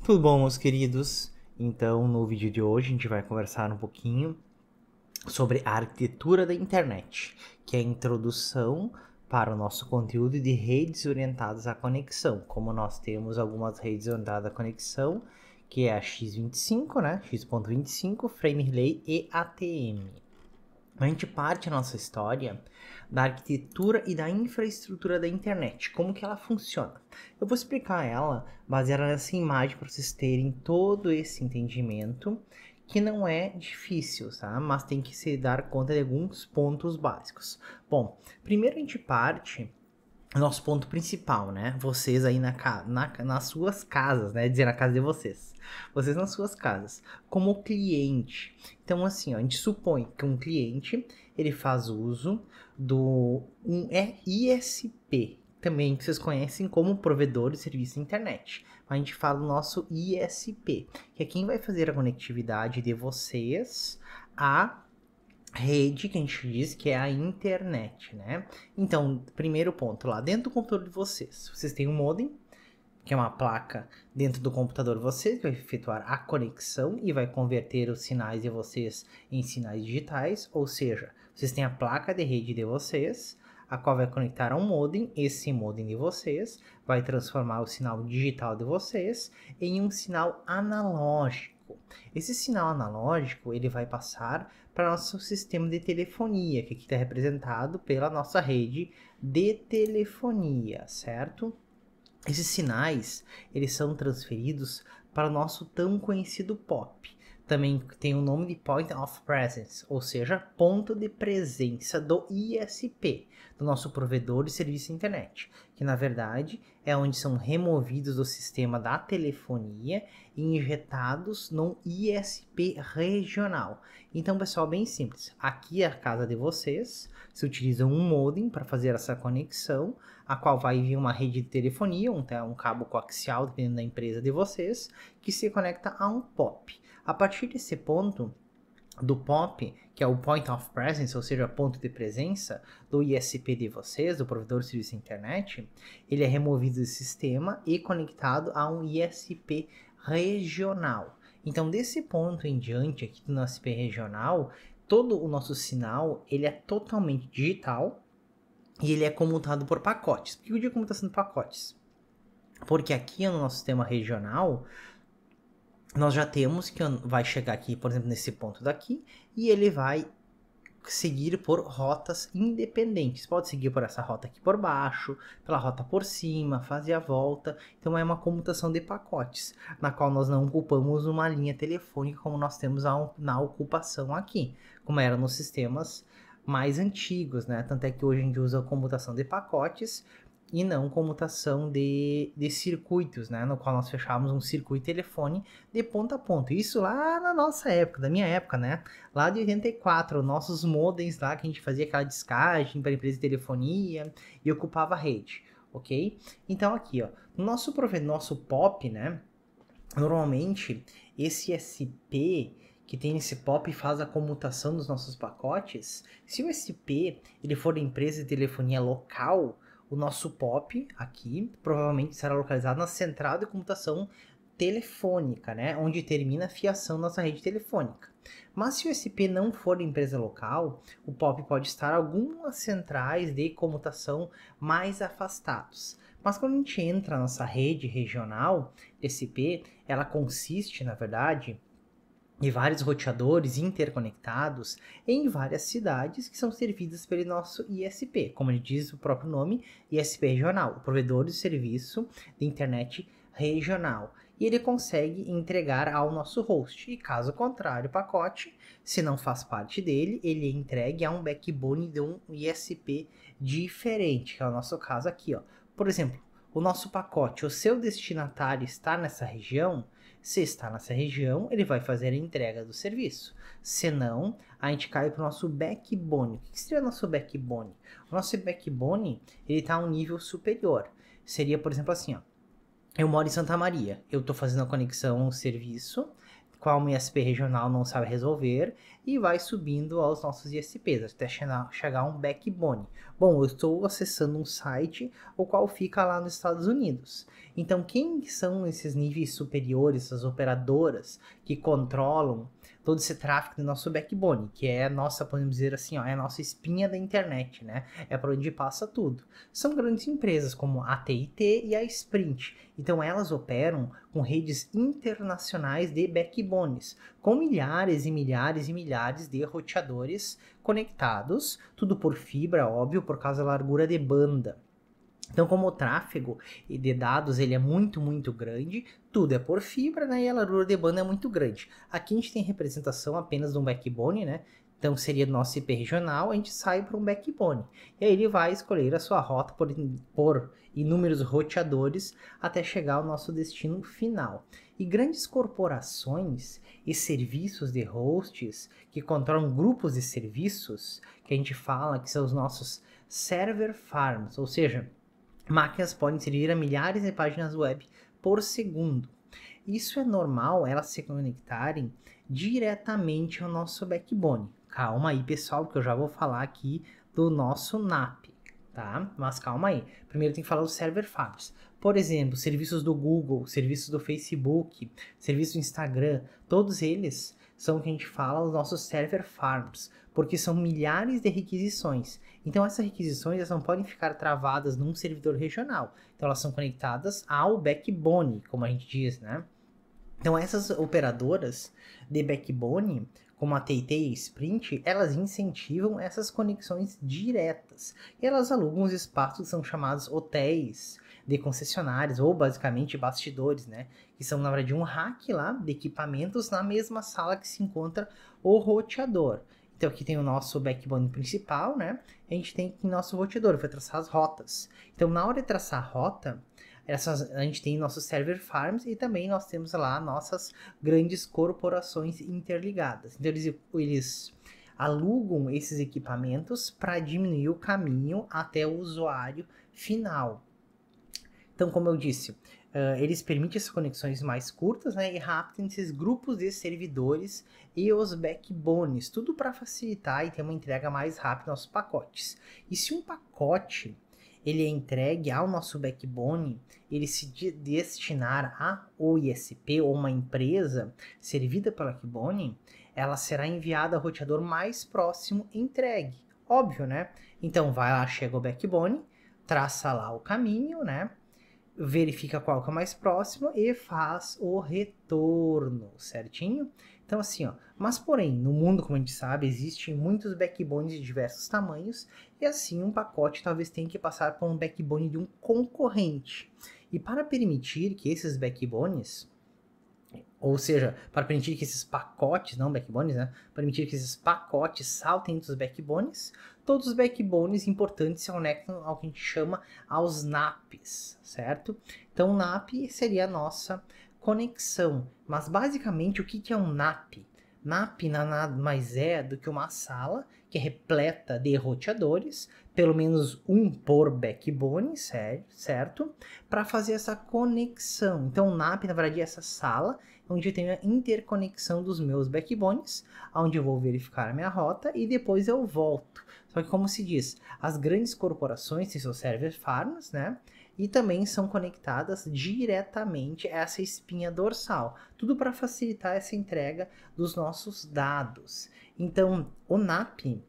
Tudo bom, meus queridos? Então, no vídeo de hoje, a gente vai conversar um pouquinho sobre a arquitetura da internet, que é a introdução para o nosso conteúdo de redes orientadas à conexão. Como nós temos algumas redes orientadas à conexão, que é a x25, né? x.25, Frame Relay e ATM. A gente parte a nossa história da arquitetura e da infraestrutura da internet, como que ela funciona. Eu vou explicar ela baseada nessa imagem para vocês terem todo esse entendimento, que não é difícil, tá? Mas tem que se dar conta de alguns pontos básicos. Bom, primeiro a gente parte nosso ponto principal, né? Vocês aí nas suas casas, né? Dizer na casa de vocês. Vocês nas suas casas, como cliente. Então, assim, ó, a gente supõe que um cliente, ele faz uso do ISP, também que vocês conhecem como provedor de serviço de internet. A gente fala do nosso ISP, que é quem vai fazer a conectividade de vocês a rede que a gente diz que é a internet, né? Então, primeiro ponto, lá dentro do computador de vocês têm um modem, que é uma placa dentro do computador de vocês, que vai efetuar a conexão e vai converter os sinais de vocês em sinais digitais, ou seja, vocês têm a placa de rede de vocês, a qual vai conectar a um modem, esse modem de vocês vai transformar o sinal digital de vocês em um sinal analógico. Esse sinal analógico, ele vai passar para nosso sistema de telefonia, que aqui está representado pela nossa rede de telefonia, certo? Esses sinais, eles são transferidos para o nosso tão conhecido POP. Também tem o nome de Point of Presence, ou seja, ponto de presença do ISP, do nosso provedor de serviço de internet, que na verdade é onde são removidos do sistema da telefonia e injetados no ISP regional. Então, pessoal, bem simples. Aqui é a casa de vocês, se utiliza um modem para fazer essa conexão, a qual vai vir uma rede de telefonia, um cabo coaxial, dependendo da empresa de vocês, que se conecta a um POP. A partir desse ponto, do POP, que é o Point of Presence, ou seja, ponto de presença do ISP de vocês, do provedor de serviço de internet, ele é removido do sistema e conectado a um ISP regional. Então, desse ponto em diante, aqui do nosso ISP regional, todo o nosso sinal, ele é totalmente digital e ele é comutado por pacotes. Por que eu digo comutação de pacotes? Porque aqui no nosso sistema regional, nós já temos que vai chegar aqui, por exemplo, nesse ponto daqui, e ele vai seguir por rotas independentes. Pode seguir por essa rota aqui por baixo, pela rota por cima, fazer a volta. Então é uma comutação de pacotes, na qual nós não ocupamos uma linha telefônica como nós temos na ocupação aqui, como era nos sistemas mais antigos, né? Tanto é que hoje a gente usa a comutação de pacotes e não comutação de circuitos, né? No qual nós fechávamos um circuito telefone de ponta a ponta. Isso lá na nossa época, da minha época, né? Lá de 84, nossos modems lá que a gente fazia aquela discagem para a empresa de telefonia e ocupava a rede, ok? Então aqui, ó, no nosso POP, né? Normalmente esse SP que tem nesse POP faz a comutação dos nossos pacotes. Se o SP ele for da empresa de telefonia local, o nosso POP aqui provavelmente será localizado na central de computação telefônica, né? Onde termina a fiação da nossa rede telefônica. Mas se o SP não for de empresa local, o POP pode estar em algumas centrais de comutação mais afastados. Mas quando a gente entra na nossa rede regional, SP, ela consiste, na verdade, e vários roteadores interconectados em várias cidades que são servidas pelo nosso ISP, como ele diz o próprio nome, ISP regional, o provedor de serviço de internet regional. E ele consegue entregar ao nosso host. E caso contrário, o pacote, se não faz parte dele, ele é entregue a um backbone de um ISP diferente, que é o nosso caso aqui, ó. Por exemplo, o nosso pacote, o seu destinatário está nessa região. Se está nessa região, ele vai fazer a entrega do serviço. Se não, a gente cai para o nosso backbone. O que seria o nosso backbone? O nosso backbone está a um nível superior. Seria, por exemplo, assim, ó. Eu moro em Santa Maria. Eu estou fazendo a conexão ao serviço qual uma ISP regional não sabe resolver, e vai subindo aos nossos ISPs, até chegar a um backbone. Bom, eu estou acessando um site, o qual fica lá nos Estados Unidos. Então, quem são esses níveis superiores, essas operadoras que controlam todo esse tráfego do nosso backbone, que é a nossa, podemos dizer assim, ó, é a nossa espinha da internet, né? É por onde passa tudo. São grandes empresas como a AT&T e a Sprint. Então elas operam com redes internacionais de backbones, com milhares e milhares e milhares de roteadores conectados, tudo por fibra, óbvio, por causa da largura de banda. Então, como o tráfego de dados ele é muito, muito grande, tudo é por fibra, né? E a largura de banda é muito grande. Aqui a gente tem representação apenas de um backbone, né? Então, seria nosso IP regional, a gente sai para um backbone. E aí ele vai escolher a sua rota por inúmeros roteadores até chegar ao nosso destino final. E grandes corporações e serviços de hosts que controlam grupos de serviços, que a gente fala que são os nossos server farms, ou seja, máquinas podem servir a milhares de páginas web por segundo. Isso é normal elas se conectarem diretamente ao nosso backbone. Calma aí, pessoal, que eu já vou falar aqui do nosso NAP, tá? Mas calma aí. Primeiro tem que falar dos server farms. Por exemplo, serviços do Google, serviços do Facebook, serviços do Instagram, todos eles são o que a gente fala os nossos server farms, porque são milhares de requisições. Então essas requisições elas não podem ficar travadas num servidor regional. Então elas são conectadas ao backbone, como a gente diz, né? Então essas operadoras de backbone, como a AT&T e a Sprint, elas incentivam essas conexões diretas. E elas alugam os espaços que são chamados hotéis de concessionários, ou basicamente bastidores, né? Que são, na verdade, um rack lá de equipamentos na mesma sala que se encontra o roteador. Então aqui tem o nosso backbone principal, né? A gente tem aqui nosso roteador, vai traçar as rotas. Então na hora de traçar a rota, a gente tem nossos server farms e também nós temos lá nossas grandes corporações interligadas. Então eles alugam esses equipamentos para diminuir o caminho até o usuário final. Então, como eu disse, eles permitem essas conexões mais curtas, né, e rápidas entre esses grupos de servidores e os backbones, tudo para facilitar e ter uma entrega mais rápida nos pacotes. E se um pacote ele é entregue ao nosso backbone, ele se destinar a ISP ou uma empresa servida pelo backbone, ela será enviada ao roteador mais próximo entregue. Óbvio, né? Então vai lá, chega o backbone, traça lá o caminho, né? Verifica qual que é o mais próximo e faz o retorno, certinho? Então assim, ó, mas porém, no mundo, como a gente sabe, existem muitos backbones de diversos tamanhos e assim um pacote talvez tenha que passar por um backbone de um concorrente. E para permitir que esses backbones, ou seja, para permitir que esses pacotes, não backbones, né? Permitir que esses pacotes saltem entre os backbones, todos os backbones importantes se conectam ao que a gente chama aos NAPs, certo? Então, o NAP seria a nossa conexão. Mas, basicamente, o que é um NAP? NAP nada mais é do que uma sala que é repleta de roteadores, pelo menos um por backbone, certo? Para fazer essa conexão. Então, o NAP, na verdade, é essa sala onde eu tenho a interconexão dos meus backbones, onde eu vou verificar a minha rota e depois eu volto. Só que, como se diz, as grandes corporações têm seus server farms, né? E também são conectadas diretamente a essa espinha dorsal. Tudo para facilitar essa entrega dos nossos dados. Então, o NAP,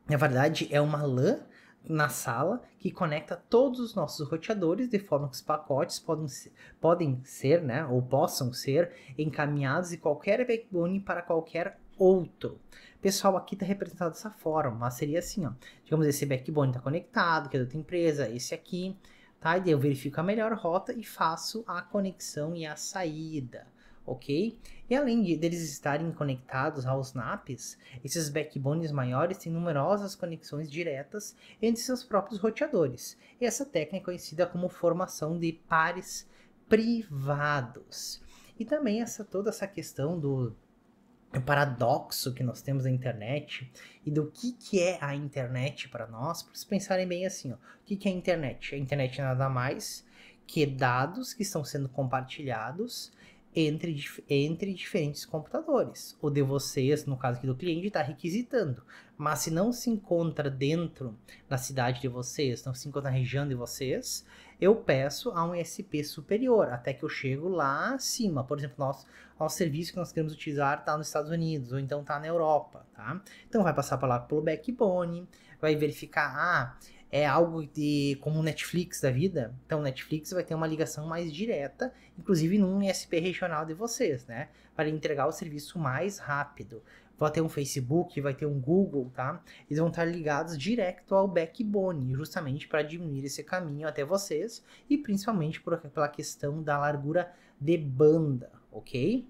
na verdade, é uma LAN na sala que conecta todos os nossos roteadores de forma que os pacotes podem ser, né, ou possam ser encaminhados de qualquer backbone para qualquer outro. Pessoal, aqui está representado dessa forma, mas seria assim, ó. Digamos, esse backbone está conectado, que é da outra empresa, esse aqui, tá? E daí eu verifico a melhor rota e faço a conexão e a saída, ok? E além deles estarem conectados aos NAPs, esses backbones maiores têm numerosas conexões diretas entre seus próprios roteadores. E essa técnica é conhecida como formação de pares privados. E também toda essa questão do paradoxo que nós temos na internet e do que é a internet para nós, para vocês pensarem bem assim, ó, o que é a internet? A internet é nada mais que dados que estão sendo compartilhados entre diferentes computadores. O de vocês, no caso aqui do cliente, está requisitando. Mas se não se encontra dentro da cidade de vocês, não se encontra na região de vocês, eu peço a um ISP superior, até que eu chego lá acima. Por exemplo, nosso serviço que nós queremos utilizar está nos Estados Unidos, ou então está na Europa, tá? Então vai passar para lá pelo backbone, vai verificar, é algo como o Netflix da vida. Então o Netflix vai ter uma ligação mais direta, inclusive num ISP regional de vocês, né? Para entregar o serviço mais rápido. Vai ter um Facebook, vai ter um Google, tá? Eles vão estar ligados direto ao backbone, justamente para diminuir esse caminho até vocês e principalmente pela questão da largura de banda, ok?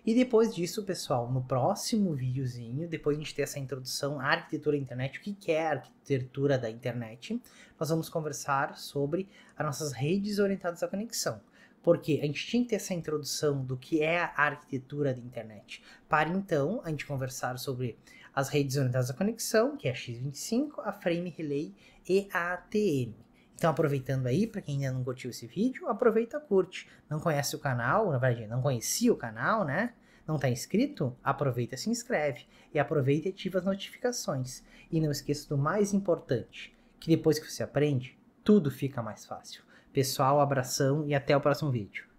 E depois disso, pessoal, no próximo videozinho, depois de a gente ter essa introdução à arquitetura da internet, o que é a arquitetura da internet, nós vamos conversar sobre as nossas redes orientadas à conexão. Porque a gente tinha que ter essa introdução do que é a arquitetura da internet, para então a gente conversar sobre as redes orientadas à conexão, que é a X25, a Frame Relay e a ATM. Então, aproveitando aí, para quem ainda não curtiu esse vídeo, aproveita e curte. Não conhece o canal, na verdade, não conhecia o canal, né? Não está inscrito? Aproveita e se inscreve. E aproveita e ativa as notificações. E não esqueça do mais importante, que depois que você aprende, tudo fica mais fácil. Pessoal, abração e até o próximo vídeo.